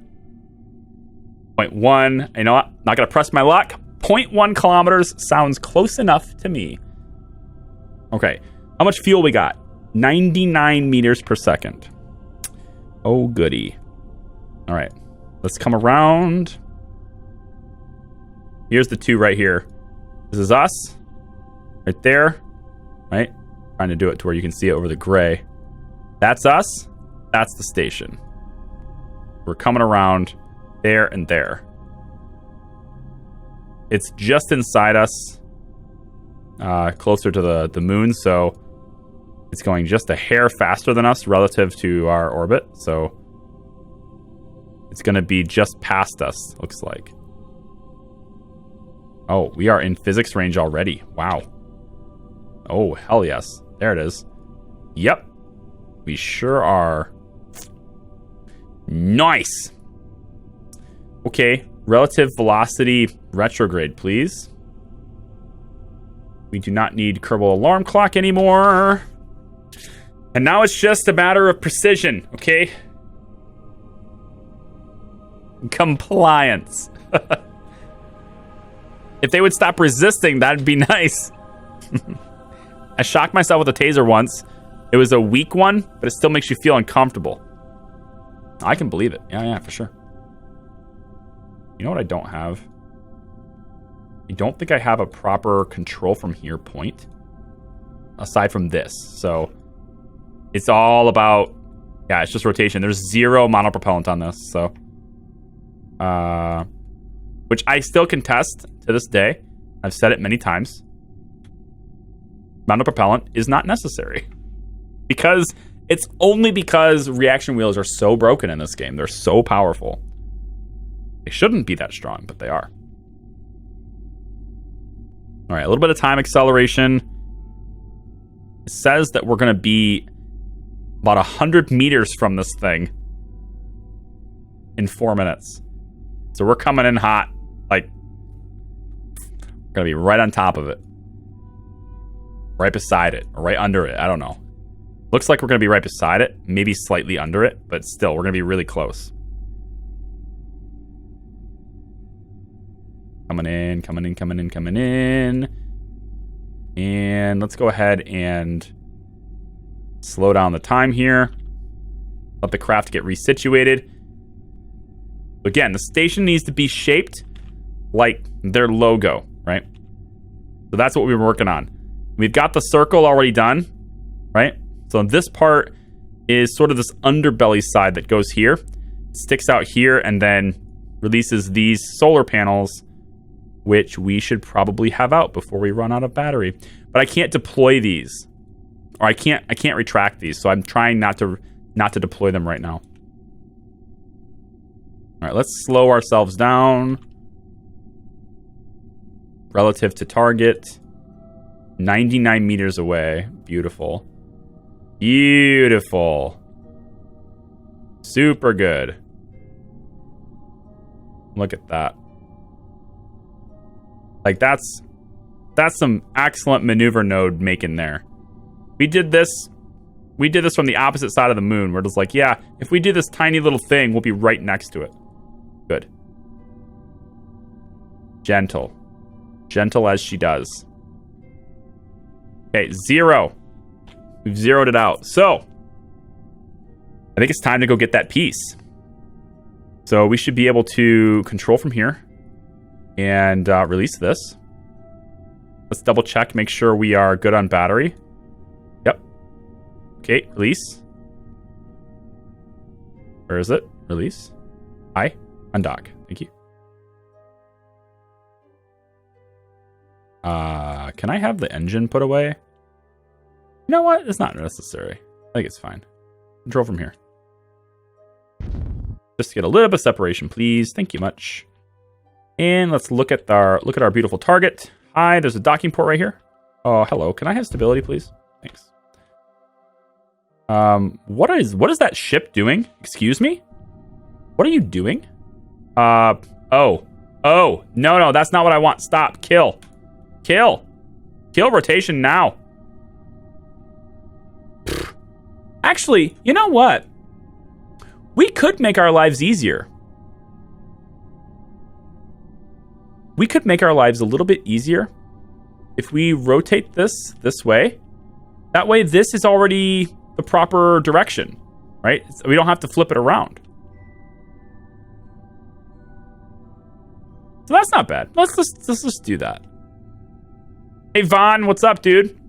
0.1. You know what? Not going to press my luck. 0.1 kilometers sounds close enough to me. Okay. How much fuel we got? 99 meters per second. Oh, goody. All right. Let's come around. Here's the two right here. This is us. Right there. Right? Trying to do it to where you can see it over the gray. That's us. That's the station. We're coming around there and there. It's just inside us, closer to the moon, so it's going just a hair faster than us relative to our orbit, so it's going to be just past us, looks like. Oh, we are in physics range already. Wow. Oh, hell yes. There it is. Yep. We sure are. Nice. Okay. Relative velocity retrograde, please. We do not need Kerbal alarm clock anymore. And now it's just a matter of precision, okay? Compliance. If they would stop resisting, that'd be nice. I shocked myself with a taser once. It was a weak one, but it still makes you feel uncomfortable. I can believe it. Yeah, for sure. You know what I don't have? I don't think I have a proper control from here point. Aside from this. So, it's all about... Yeah, it's just rotation. There's zero monopropellant on this, so... which I still can test to this day. I've said it many times. Monopropellant is not necessary. Because it's only because reaction wheels are so broken in this game. They're so powerful. They shouldn't be that strong, but they are. All right, a little bit of time acceleration. It says that we're going to be about 100 meters from this thing in 4 minutes. So we're coming in hot. Like, we're going to be right on top of it. Right beside it. Or right under it. I don't know. Looks like we're going to be right beside it. Maybe slightly under it. But still, we're going to be really close. Coming in, coming in, coming in, coming in. And let's go ahead and slow down the time here. Let the craft get resituated. Again, the station needs to be shaped like their logo, right? So that's what we were working on. We've got the circle already done, right? So this part is sort of this underbelly side that goes here, sticks out here, and then releases these solar panels, which we should probably have out before we run out of battery. But I can't deploy these, or I can't retract these. So I'm trying not to deploy them right now. All right, let's slow ourselves down relative to target. 99 meters away. Beautiful. Beautiful. Super good. Look at that. Like, that's some excellent maneuver node making there. We did this from the opposite side of the moon. We're just like, yeah, if we do this tiny little thing, we'll be right next to it. Good. Gentle. Gentle as she does. Okay, 0. We've zeroed it out. So, I think it's time to go get that piece. So we should be able to control from here and release this. Let's double check, make sure we are good on battery. Yep. Okay, release. Where is it? Release. Hi. Undock. Thank you. Can I have the engine put away? You know what? It's not necessary. I think it's fine. Control from here. Just to get a little bit of separation, please. Thank you much. And let's look at our beautiful target. Hi, there's a docking port right here. Oh, hello. Can I have stability, please? Thanks. What is that ship doing? Excuse me? What are you doing? Oh, no, that's not what I want. Stop. Kill rotation now. Actually, you know what? We could make our lives easier. We could make our lives a little bit easier if we rotate this way. That way, this is already the proper direction, right? So we don't have to flip it around. So that's not bad. Let's just do that. Hey, Vaughn, what's up, dude?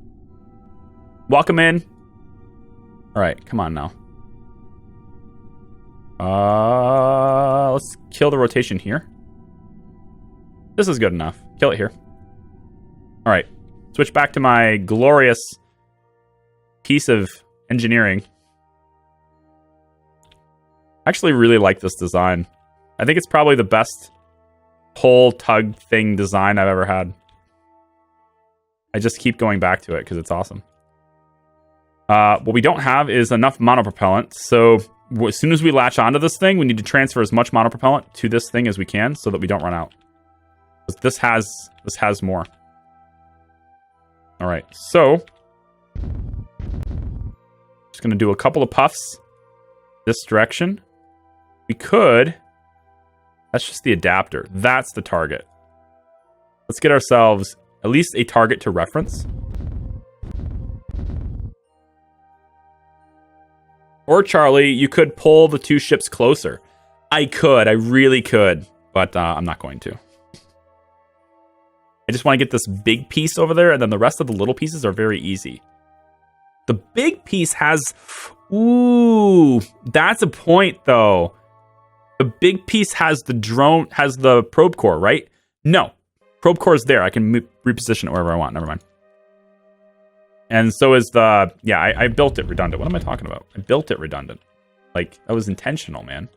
Welcome in. All right, come on now. Let's kill the rotation here. This is good enough. Kill it here. All right, switch back to my glorious piece of engineering. I actually really like this design. I think it's probably the best pull tug thing design I've ever had. I just keep going back to it because it's awesome. What we don't have is enough monopropellant, so as soon as we latch onto this thing, we need to transfer as much monopropellant to this thing as we can so that we don't run out. This has more. All right, so just gonna do a couple of puffs this direction. We could. That's just the adapter. That's the target. Let's get ourselves at least a target to reference. Or Charlie, you could pull the two ships closer. I really could, but I'm not going to. I just want to get this big piece over there, and then the rest of the little pieces are very easy. The big piece has... Ooh, that's a point, though. The big piece has the drone, has the probe core, right? No. Probe core is there. I can reposition it wherever I want. Never mind. And so is the... Yeah, I built it redundant. What am I talking about? I built it redundant. Like, that was intentional, man.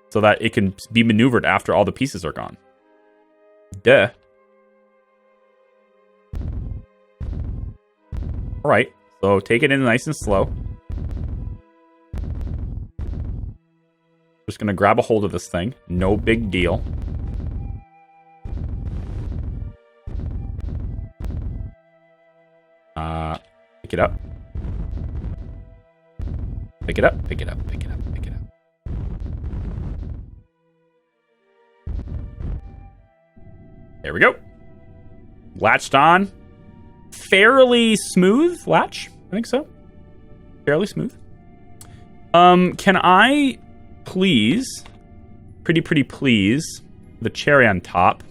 So that it can be maneuvered after all the pieces are gone. Duh. Alright. So take it in nice and slow. Just going to grab a hold of this thing. No big deal. Pick it up. Pick it up, pick it up, pick it up, pick it up. There we go. Latched on. Fairly smooth latch. I think so. Fairly smooth. Can I please, pretty please, the cherry on top,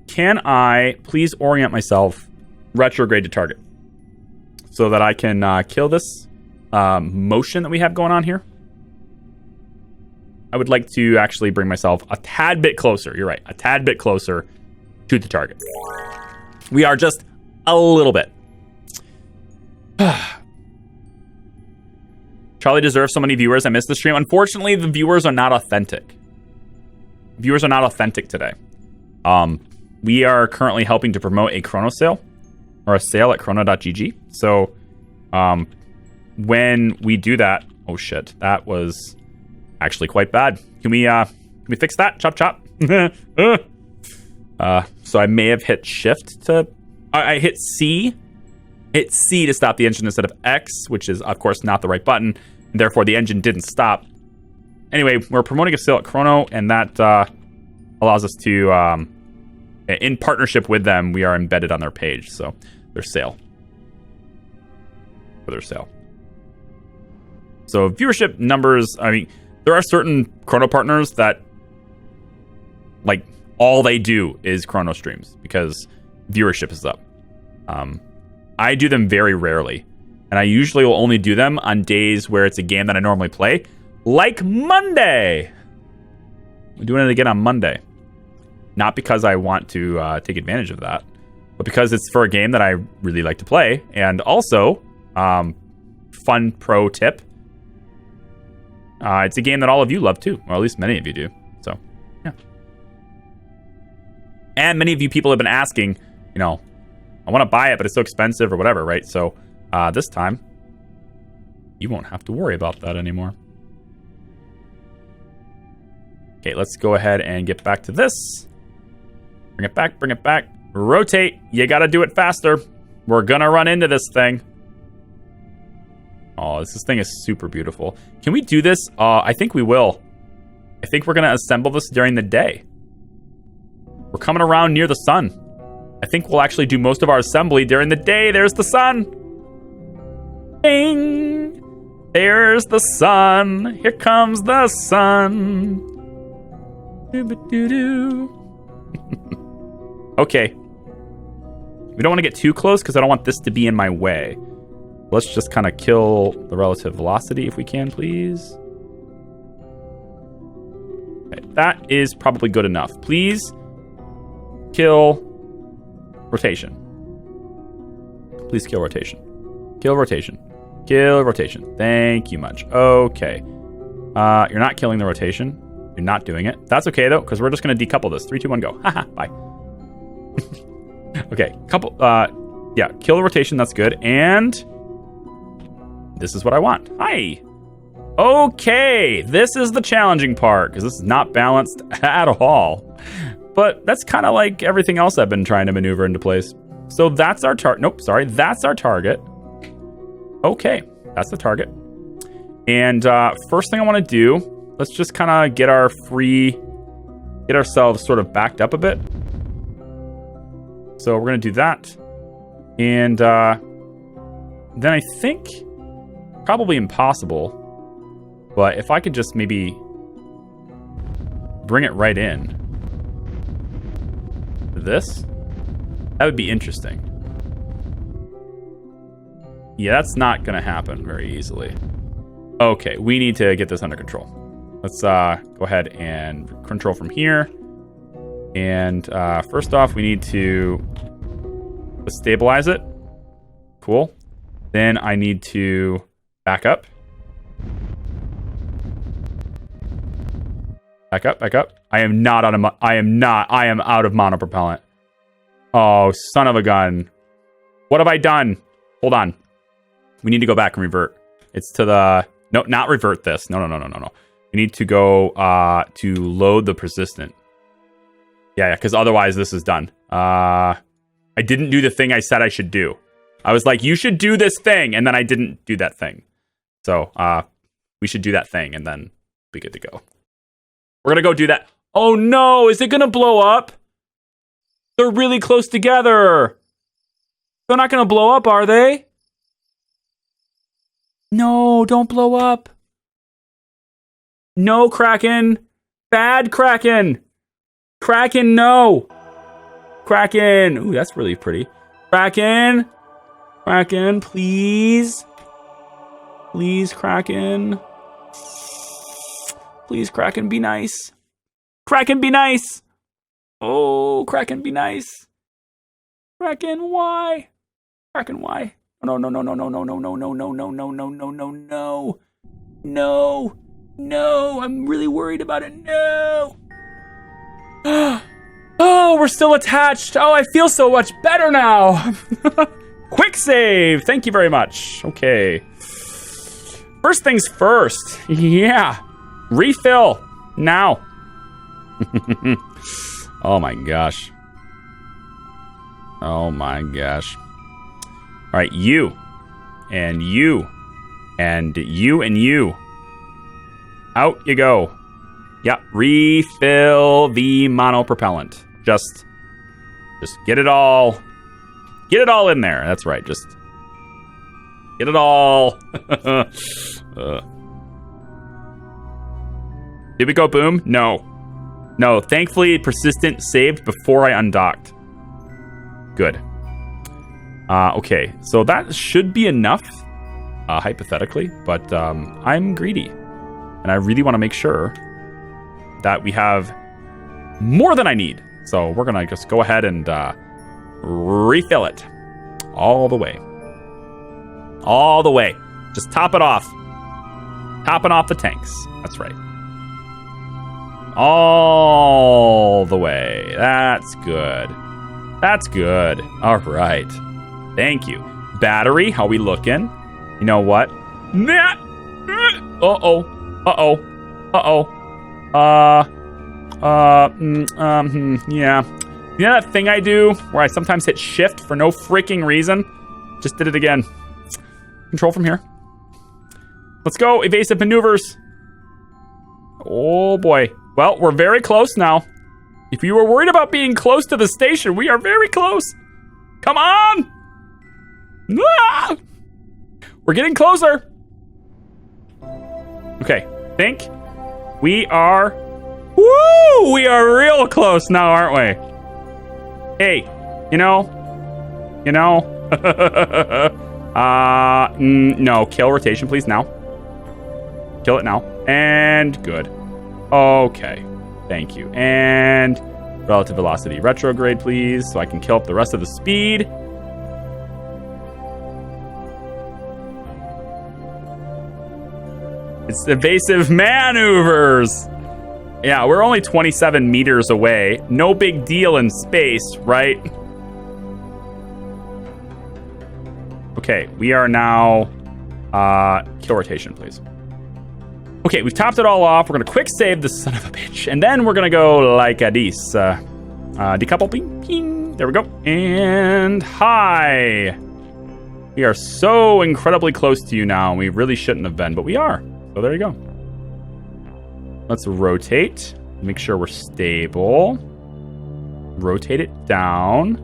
can I please orient myself retrograde to target so that I can kill this motion that we have going on here? I would like to actually bring myself a tad bit closer. You're right. A tad bit closer to the target. We are just a little bit. Charlie deserves so many viewers. I missed the stream. Unfortunately, the viewers are not authentic. Viewers are not authentic today. We are currently helping to promote a chrono sale or a sale at chrono.gg. So when we do that, oh shit, that was actually quite bad. Can we fix that? Chop chop. So I may have hit shift to I hit C. Hit C to stop the engine instead of X, which is of course not the right button, and therefore the engine didn't stop. Anyway, we're promoting a sale at Chrono, and that allows us to in partnership with them, we are embedded on their page, so their sale. For their sale. So viewership numbers, I mean, there are certain Chrono partners that, like, all they do is Chrono streams because viewership is up. I do them very rarely, and I usually will only do them on days where it's a game that I normally play, like Monday. We're doing it again on Monday. Not because I want to take advantage of that, but because it's for a game that I really like to play. And also, fun pro tip, it's a game that all of you love too, or at least many of you do. So, yeah. And many of you people have been asking, you know, I want to buy it, but it's so expensive or whatever, right? So, this time, you won't have to worry about that anymore. Okay, let's go ahead and get back to this. Bring it back, bring it back. Rotate. You got to do it faster. We're going to run into this thing. Oh, this thing is super beautiful. Can we do this? I think we will. I think we're going to assemble this during the day. We're coming around near the sun. I think we'll actually do most of our assembly during the day. There's the sun. Ding. There's the sun. Here comes the sun. Doo-ba-doo-doo. Okay. We don't want to get too close because I don't want this to be in my way. Let's just kind of kill the relative velocity if we can, please. Okay, that is probably good enough. Please kill rotation. Please kill rotation. Kill rotation. Kill rotation. Thank you much. Okay. You're not killing the rotation. You're not doing it. That's okay, though, because we're just going to decouple this. 3, 2, 1, go. Haha, bye. Okay, yeah, kill the rotation. That's good. And this is what I want. Hi. Okay, this is the challenging part, because this is not balanced at all. But that's kind of like everything else I've been trying to maneuver into place. So that's our target. Nope, sorry. That's our target. Okay, that's the target. And first thing I want to do, let's just kind of get ourselves sort of backed up a bit. So we're going to do that. And then I think, probably impossible, but if I could just maybe bring it right in. This? That would be interesting. Yeah, that's not going to happen very easily. Okay, we need to get this under control. Let's go ahead and control from here. And first off, we need to stabilize it. Cool. Then I need to back up. Back up, back up. I am out of monopropellant. Oh, son of a gun. What have I done? Hold on. We need to go back and revert. It's to the... No, not revert this. No. We need to go to load the persistent. Yeah, because otherwise this is done. I didn't do the thing I said I should do. I was like, you should do this thing, and then I didn't do that thing. So we should do that thing, and then be good to go. We're going to go do that. Oh, no. Is it going to blow up? They're really close together. They're not going to blow up, are they? No, don't blow up. No, Kraken. Bad Kraken. Kraken, no. Kraken. Ooh, that's really pretty. Kraken. Kraken, please. Please, Kraken. Please, Kraken, be nice. Kraken, be nice. Oh, Kraken, be nice. Kraken, why? Kraken, why? No. I'm really worried about it. No. Oh, we're still attached. Oh, I feel so much better now. Quick save. Thank you very much. Okay. First things first. Yeah. Refill. Now. Oh my gosh. Oh my gosh. All right, you. And you. And you and you. Out you go. Yep, refill the monopropellant. Just get it all. Get it all in there. That's right. Just get it all. Did we go boom? No. No, thankfully persistent saved before I undocked. Good. Okay, so that should be enough, hypothetically, but I'm greedy. And I really want to make sure that we have more than I need. So we're going to just go ahead and refill it all the way. All the way. Just top it off. Topping off the tanks. That's right. All the way. That's good. That's good. All right. Thank you. Battery, how we looking? You know what? Uh-oh. Uh-oh. Uh-oh. Yeah. You know that thing I do where I sometimes hit shift for no freaking reason? Just did it again. Control from here. Let's go. Evasive maneuvers. Oh, boy. Well, we're very close now. If you were worried about being close to the station, we are very close. Come on. Ah! We're getting closer. Okay. Think. We are... Woo! We are real close now, aren't we? Hey, you know... no, kill rotation, please, now. Kill it now. And good. Okay. Thank you. And relative velocity retrograde, please, so I can kill up the rest of the speed. It's evasive maneuvers. Yeah, we're only 27 meters away. No big deal in space, right? Okay, we are now... kill rotation, please. Okay, we've topped it all off. We're going to quick save this son of a bitch. And then we're going to go like a this. Decouple. Ping, ping. There we go. And hi. We are so incredibly close to you now. We really shouldn't have been, but we are. So there you go. Let's rotate. Make sure we're stable. Rotate it down.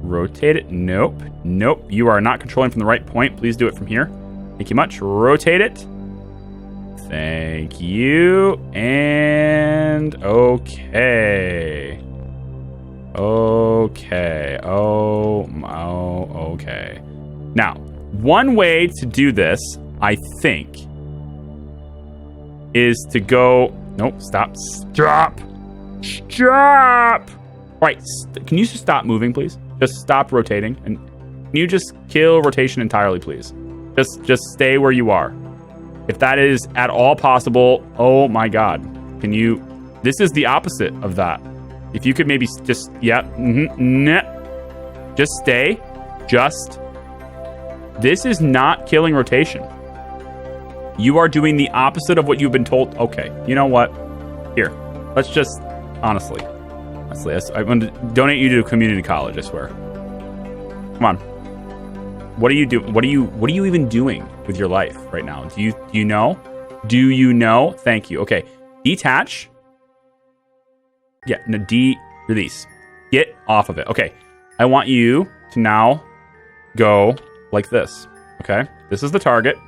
Rotate it. Nope. Nope. You are not controlling from the right point. Please do it from here. Thank you much. Rotate it. Thank you. And okay. Okay. Okay. Now, one way to do this, I think, is to go... Nope, stop. Stop! Stop! All right, can you just stop moving, please? Just stop rotating. And can you just kill rotation entirely, please? Just stay where you are. If that is at all possible, oh my God. Can you... This is the opposite of that. If you could maybe just... Yeah. Just stay. Just This is not killing rotation. You are doing the opposite of what you've been told. Okay, you know what? Here, let's just, honestly, I'm going to donate you to a community college, I swear. Come on. What are you doing? What are you even doing with your life right now? Do you know? Do you know? Thank you. Okay. Detach. Yeah, no, release. Get off of it. Okay. I want you to now go like this. Okay. This is the target.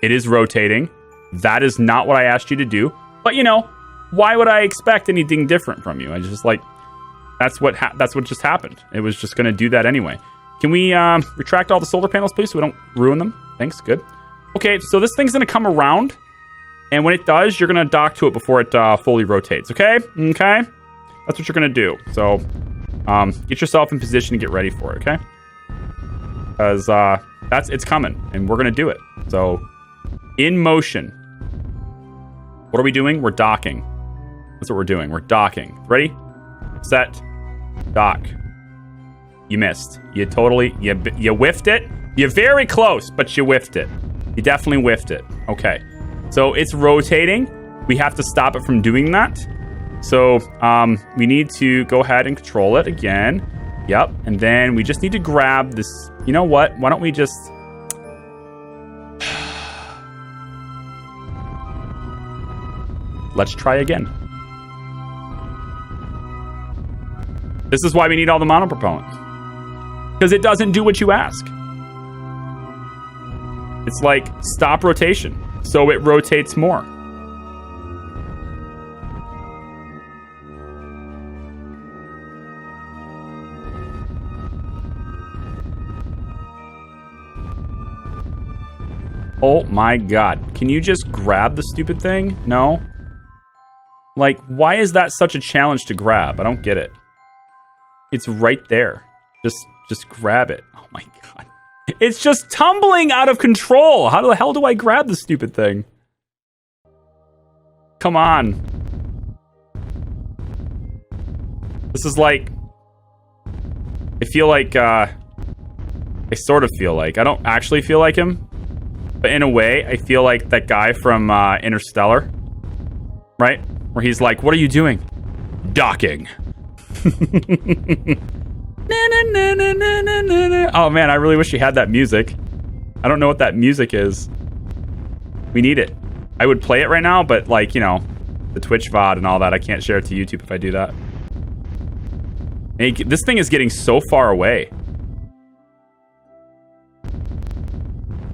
It is rotating. That is not what I asked you to do. But you know, why would I expect anything different from you? I just like, that's what just happened. It was just going to do that anyway. Can we retract all the solar panels, please, so we don't ruin them? Thanks. Good. Okay, so this thing's going to come around. And when it does, you're going to dock to it before it fully rotates. Okay? Okay? That's what you're going to do. So, get yourself in position to get ready for it, okay? Because it's coming, and we're going to do it. So, in motion. What are we doing? We're docking. That's what we're doing. We're docking. Ready? Set. Dock. You missed. You totally, you whiffed it. You're very close, but you whiffed it. You definitely whiffed it. Okay. So it's rotating. We have to stop it from doing that. So we need to go ahead and control it again. Yep. And then we just need to grab this. You know what? Why don't we just... Let's try again. This is why we need all the monopropellant. Because it doesn't do what you ask. It's like, stop rotation. So it rotates more. Oh my god. Can you just grab the stupid thing? No? Like, why is that such a challenge to grab? I don't get it. It's right there. Just grab it. Oh my god. It's just tumbling out of control. How the hell do I grab the stupid thing? Come on. This is like... I feel like, I sort of feel like... I don't actually feel like him. But in a way, I feel like that guy from Interstellar. Right? Where he's like, what are you doing? Docking. Oh man, I really wish you had that music. I don't know what that music is. We need it. I would play it right now, but like, you know, the Twitch VOD and all that, I can't share it to YouTube if I do that. Hey, this thing is getting so far away.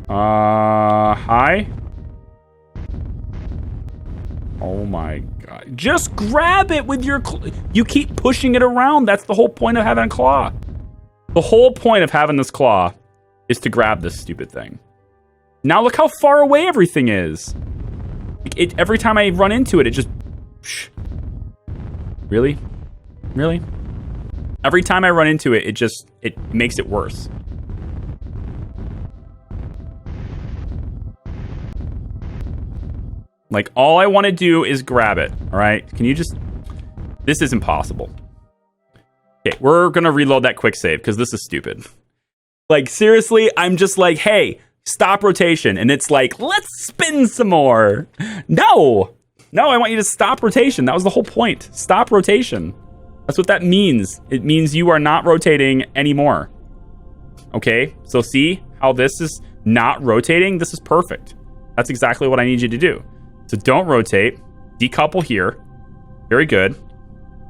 Hi? Oh my god. Just grab it with your you keep pushing it around. That's the whole point of having a claw. The whole point of having this claw is to grab this stupid thing. Now look how far away everything is. Every time I run into it, it just... Really? Really? Every time I run into it, it makes it worse. Like, all I want to do is grab it, all right? Can you just... This is impossible. Okay, we're going to reload that quick save, because this is stupid. Like, seriously, I'm just like, hey, stop rotation. And it's like, let's spin some more. No! No, I want you to stop rotation. That was the whole point. Stop rotation. That's what that means. It means you are not rotating anymore. Okay? So see how this is not rotating? This is perfect. That's exactly what I need you to do. So don't rotate. Decouple here. Very good.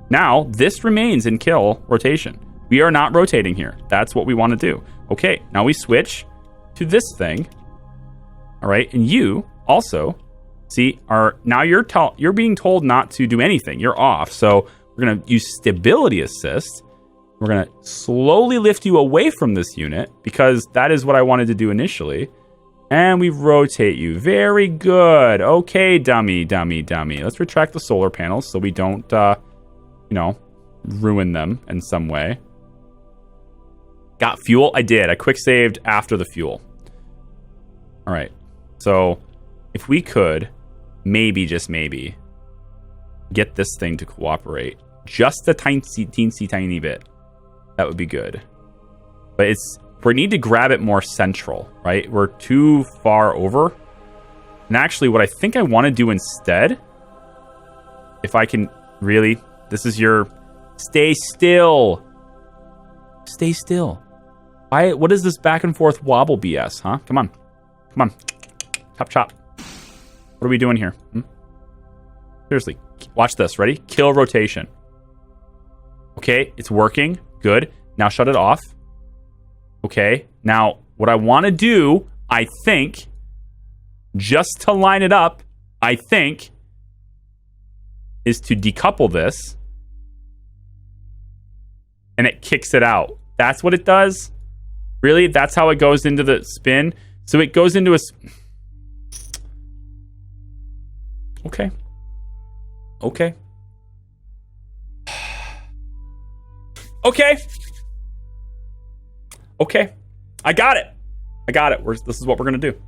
Now, this remains in kill rotation. We are not rotating here. That's what we want to do. Okay, now we switch to this thing. All right, and you also, see, now you're being told not to do anything. You're off. So we're going to use stability assist. We're going to slowly lift you away from this unit because that is what I wanted to do initially. And we rotate you. Very good. Okay, dummy. Let's retract the solar panels so we don't, you know, ruin them in some way. Got fuel? I did. I quick saved after the fuel. All right. So if we could, maybe, just maybe, get this thing to cooperate just a teensy tiny bit, that would be good. But We need to grab it more central, right? We're too far over. And actually, what I think I want to do instead, if I can really, this is your, stay still. Stay still. What is this back and forth wobble BS, huh? Come on. Come on. Chop, chop. What are we doing here? Seriously. Watch this. Ready? Kill rotation. Okay, it's working. Good. Now shut it off. Okay. Now, what I want to do, I think, just to line it up, I think, is to decouple this. And it kicks it out. That's what it does? Really? That's how it goes into the spin? So it goes into a... Okay. Okay. Okay. Okay. I got it. I got it. This is what we're going to do.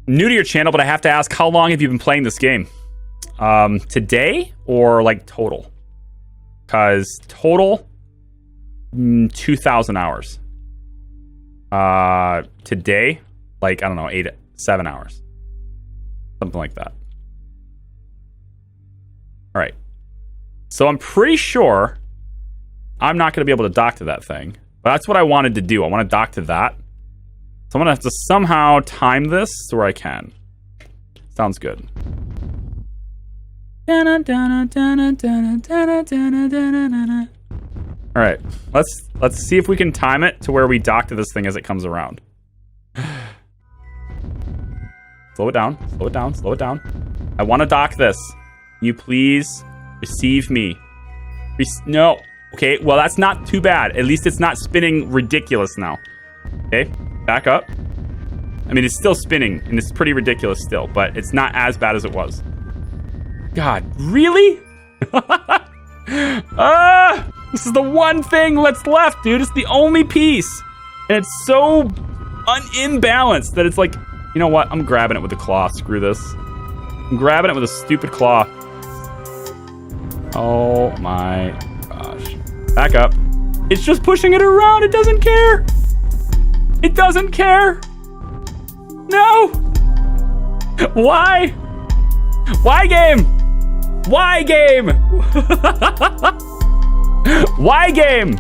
New to your channel, but I have to ask, how long have you been playing this game? Today or like total? Because total, 2,000 hours. Today, like, I don't know, 7 hours. Something like that. All right. So I'm pretty sure I'm not going to be able to dock to that thing. But that's what I wanted to do. I want to dock to that. So I'm going to have to somehow time this to where I can. Sounds good. All right. Let's see if we can time it to where we dock to this thing as it comes around. Slow it down. Slow it down. Slow it down. I want to dock this. Can you please receive me? No. Okay, well, that's not too bad. At least it's not spinning ridiculous now. Okay, back up. I mean, it's still spinning, and it's pretty ridiculous still, but it's not as bad as it was. God, really? This is the one thing that's left, dude. It's the only piece. And it's so imbalanced that it's like, you know what? I'm grabbing it with the claw. Screw this. I'm grabbing it with a stupid claw. Oh my gosh. Back up. It's just pushing it around. It doesn't care. It doesn't care. No. Why? Why game? Why game? Why game?